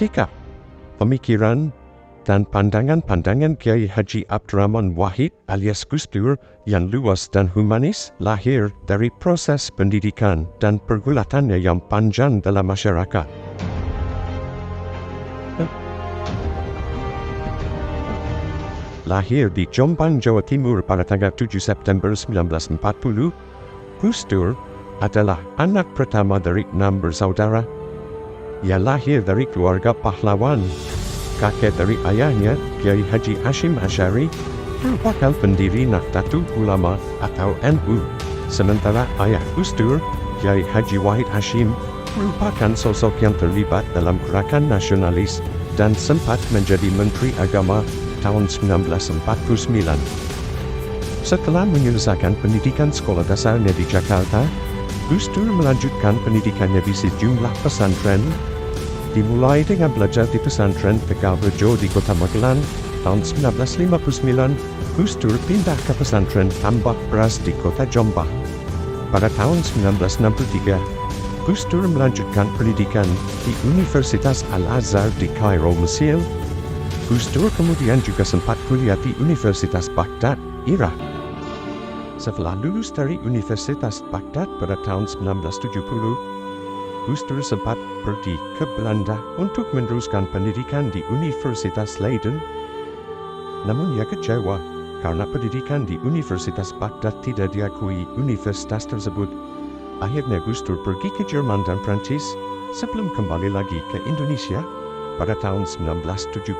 sikap, pemikiran, dan pandangan-pandangan Kiai Haji Abdurrahman Wahid alias Gus Dur yang luas dan humanis lahir dari proses pendidikan dan pergulatannya yang panjang dalam masyarakat. Lahir di Jombang, Jawa Timur pada tanggal 7 September 1940, Gus Dur adalah anak pertama dari 6 bersaudara. Ia lahir dari keluarga pahlawan. Kakek dari ayahnya, Kiai Haji Hashim Asy'ari, merupakan pendiri Nahdlatul Ulama atau NU. Sementara ayah Gus Dur, Kiai Haji Wahid Hashim, merupakan sosok yang terlibat dalam gerakan nasionalis dan sempat menjadi Menteri Agama tahun 1949. Setelah menyelesaikan pendidikan sekolah dasarnya di Jakarta, Gus Dur melanjutkan pendidikannya di sejumlah pesantren. Dimulai dengan belajar di pesantren Tegal Rejo di Kota Magelang tahun 1959, Gus Dur pindah ke pesantren Tambak Beras di Kota Jombang. Pada tahun 1963, Gus Dur melanjutkan pendidikan di Universitas Al-Azhar di Kairo, Mesir. Gus Dur kemudian juga sempat kuliah di Universitas Baghdad, Irak. Setelah lulus dari Universitas Baghdad pada tahun 1970, Gus Dur sempat pergi ke Belanda untuk meneruskan pendidikan di Universitas Leiden. Namun ia kecewa karena pendidikan di Universitas Baghdad tidak diakui universitas tersebut. Akhirnya Gus Dur pergi ke Jerman dan Prancis sebelum kembali lagi ke Indonesia pada tahun 1971.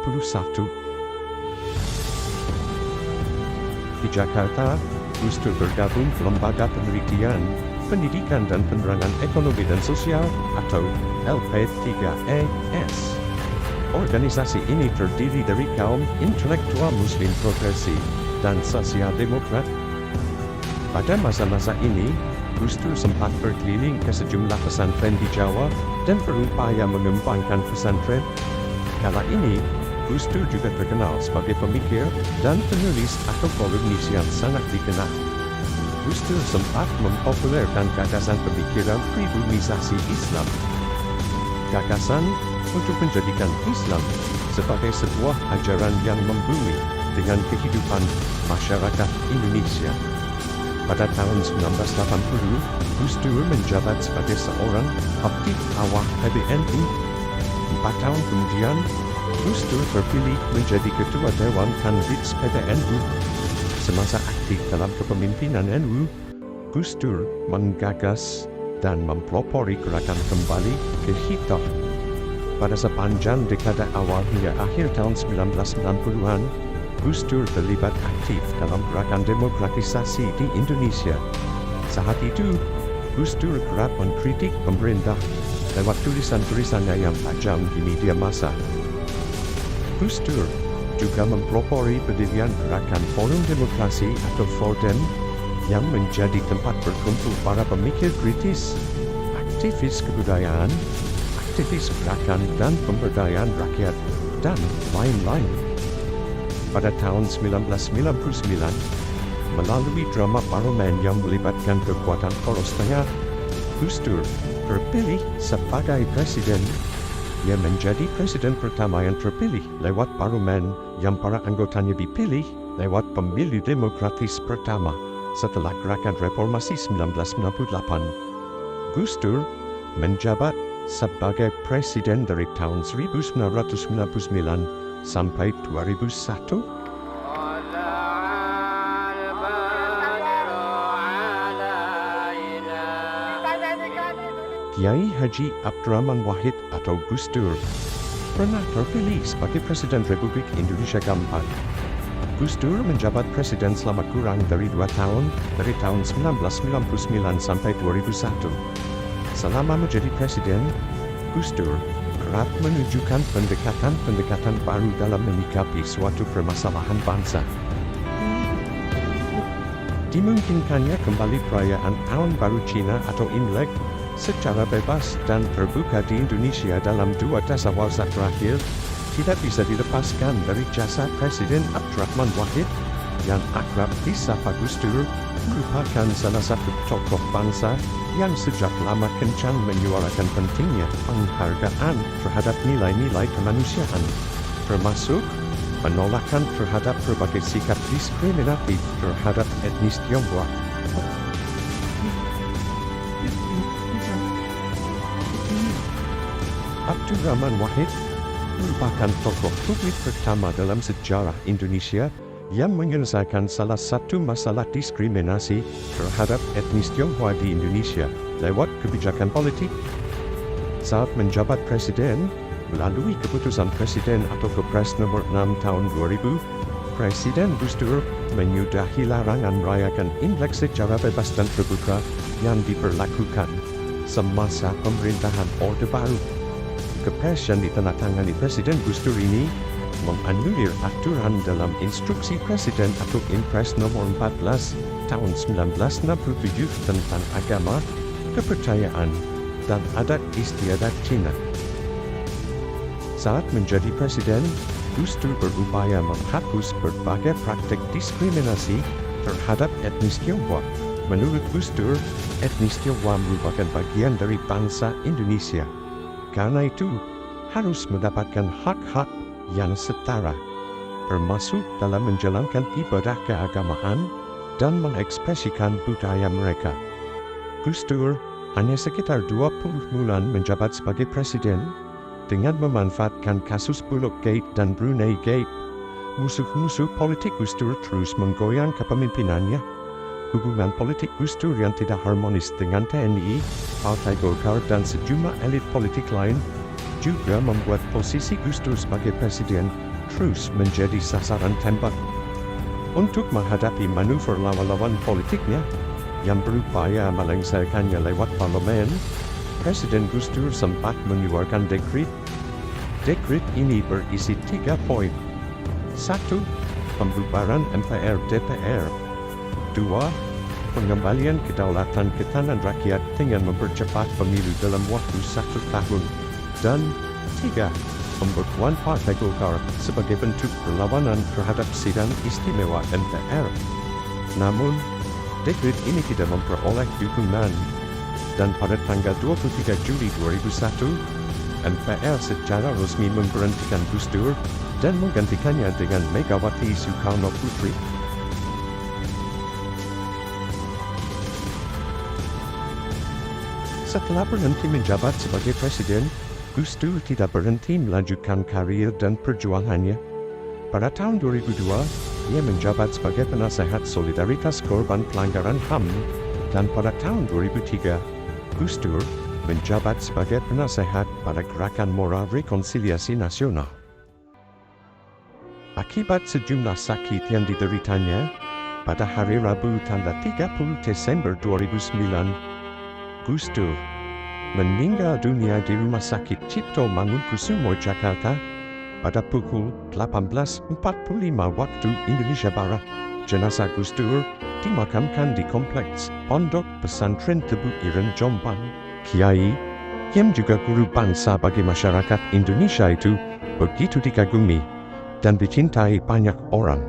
Di Jakarta, Gus Dur bergabung ke Lembaga Penelitian, Pendidikan dan Penerangan Ekonomi dan Sosial atau LP3ES. Organisasi ini terdiri dari kaum intelektual Muslim progresif dan sosial demokrat. Pada masa-masa ini, Gus Dur sempat berkeliling ke sejumlah pesantren di Jawa dan berupaya mengembangkan pesantren. Kala ini, Gus Dur juga terkenal sebagai pemikir dan penulis atau kolumnis yang sangat dikenal. Gus Dur sempat mempopulerkan gagasan pemikiran pribumisasi Islam. Gagasan untuk menjadikan Islam sebagai sebuah ajaran yang membumi dengan kehidupan masyarakat Indonesia. Pada tahun 1980, Gus Dur menjabat sebagai seorang aktif awal PBNU. 4 tahun kemudian, Gus Dur terpilih menjadi Ketua Dewan Kanwils PBNU. Semasa aktif dalam kepemimpinan NU, Gus Dur menggagas dan mempelopori gerakan kembali ke Hitoh. Pada sepanjang dekade awal hingga akhir tahun 1990-an, Gus Dur terlibat aktif dalam gerakan demokratisasi di Indonesia. Saat itu, Gus Dur kerap mengkritik pemerintah lewat tulisan-tulisannya yang tajam di media massa. Gus Dur juga mempelopori pendirian gerakan Forum Demokrasi atau FORDEM yang menjadi tempat berkumpul para pemikir kritis, aktivis kebudayaan, aktivis gerakan dan pemberdayaan rakyat, dan lain-lain. Pada tahun 1999, melalui drama parlemen yang melibatkan kekuatan poros tengah, Gus Dur terpilih sebagai presiden. Ia menjadi presiden pertama yang terpilih lewat parlemen yang para anggotanya dipilih lewat pemilu demokratis pertama setelah gerakan reformasi 1998. Gus Dur menjabat sebagai presiden dari tahun 1999 sampai 2001. Kiai Haji Abdurrahman Wahid atau Gus Dur pernah terpilih sebagai Presiden Republik Indonesia keempat. Gus Dur menjabat presiden selama kurang dari 2 tahun, dari tahun 1999 sampai 2001. Selama menjadi presiden, Gus Dur kerap menunjukkan pendekatan-pendekatan baru dalam menyikapi suatu permasalahan bangsa. Dimungkinkannya kembali perayaan Tahun Baru Cina atau Imlek secara bebas dan terbuka di Indonesia dalam 2 dasawal terakhir tidak bisa dilepaskan dari jasa Presiden Abdurrahman Wahid yang akrab disapa Gus Dur merupakan salah satu tokoh bangsa yang sejak lama kencang menyuarakan pentingnya penghargaan terhadap nilai-nilai kemanusiaan, termasuk penolakan terhadap berbagai sikap diskriminatif terhadap etnis Tionghoa. Abdurrahman Wahid merupakan tokoh publik pertama dalam sejarah Indonesia yang menyelesaikan salah satu masalah diskriminasi terhadap etnis Tionghoa di Indonesia lewat kebijakan politik. Saat menjabat presiden, melalui keputusan Presiden atau Kepres nomor 6 tahun 2000, Presiden Gus Dur menyudahi larangan merayakan Imlek secara bebas dan terbuka yang diberlakukan semasa pemerintahan Orde Baru. Kepres yang ditandatangani Presiden Gus Dur ini menganulir aturan dalam Instruksi Presiden atau Impres nomor 14 tahun 1967 tentang agama, kepercayaan, dan adat istiadat Cina. Saat menjadi presiden, Gus Dur berupaya menghapus berbagai praktik diskriminasi terhadap etnis Tionghoa. Menurut Gus Dur, etnis Tionghoa merupakan bagian dari bangsa Indonesia. Karena itu, harus mendapatkan hak-hak yang setara, termasuk dalam menjalankan ibadah keagamaan dan mengekspresikan budaya mereka. Gus Dur hanya sekitar 20 bulan menjabat sebagai presiden. Dengan memanfaatkan kasus Bulog Gate dan Brunei Gate, musuh-musuh politik Gus Dur terus menggoyang kepemimpinannya. Hubungan politik Gus Dur yang tidak harmonis dengan TNI, Partai Golkar dan sejumlah elit politik lain juga membuat posisi Gus Dur sebagai presiden terus menjadi sasaran tembak. Untuk menghadapi manuver lawan-lawan politiknya yang berupaya melengsarkannya lewat parlemen, Presiden Gus Dur sempat mengeluarkan dekret. Dekret ini berisi 3 poin. 1. Pembubaran MPR DPR. 2. Pengembalian kedaulatan ke tangan rakyat dengan mempercepat pemilu dalam waktu 1 tahun. Dan 3. Pembekuan Partai Golkar sebagai bentuk perlawanan terhadap sidang istimewa MPR. Namun, dekret ini tidak memperoleh dukungan. Dan pada tanggal 23 Juli 2001, MPR secara resmi memberhentikan Gus Dur dan menggantikannya dengan Megawati Soekarno Putri. Setelah berhenti menjabat sebagai presiden, Gus Dur tidak berhenti melanjutkan karir dan perjuangannya. Pada tahun 2002, ia menjabat sebagai penasehat solidaritas korban pelanggaran HAM, dan pada tahun 2003, Gus Dur menjabat sebagai penasehat pada Gerakan Moral Rekonsiliasi Nasional. Akibat sejumlah sakit yang dideritanya, pada hari Rabu tanggal 30 Desember 2009, Gus Dur meninggal dunia di Rumah Sakit Cipto Mangunkusumo, Jakarta pada pukul 18.45 waktu Indonesia Barat. Jenazah Gus Dur dimakamkan di kompleks Pondok Pesantren Tebu Ireng, Jombang. Kiai, yang juga guru bangsa bagi masyarakat Indonesia itu begitu dikagumi dan dicintai banyak orang.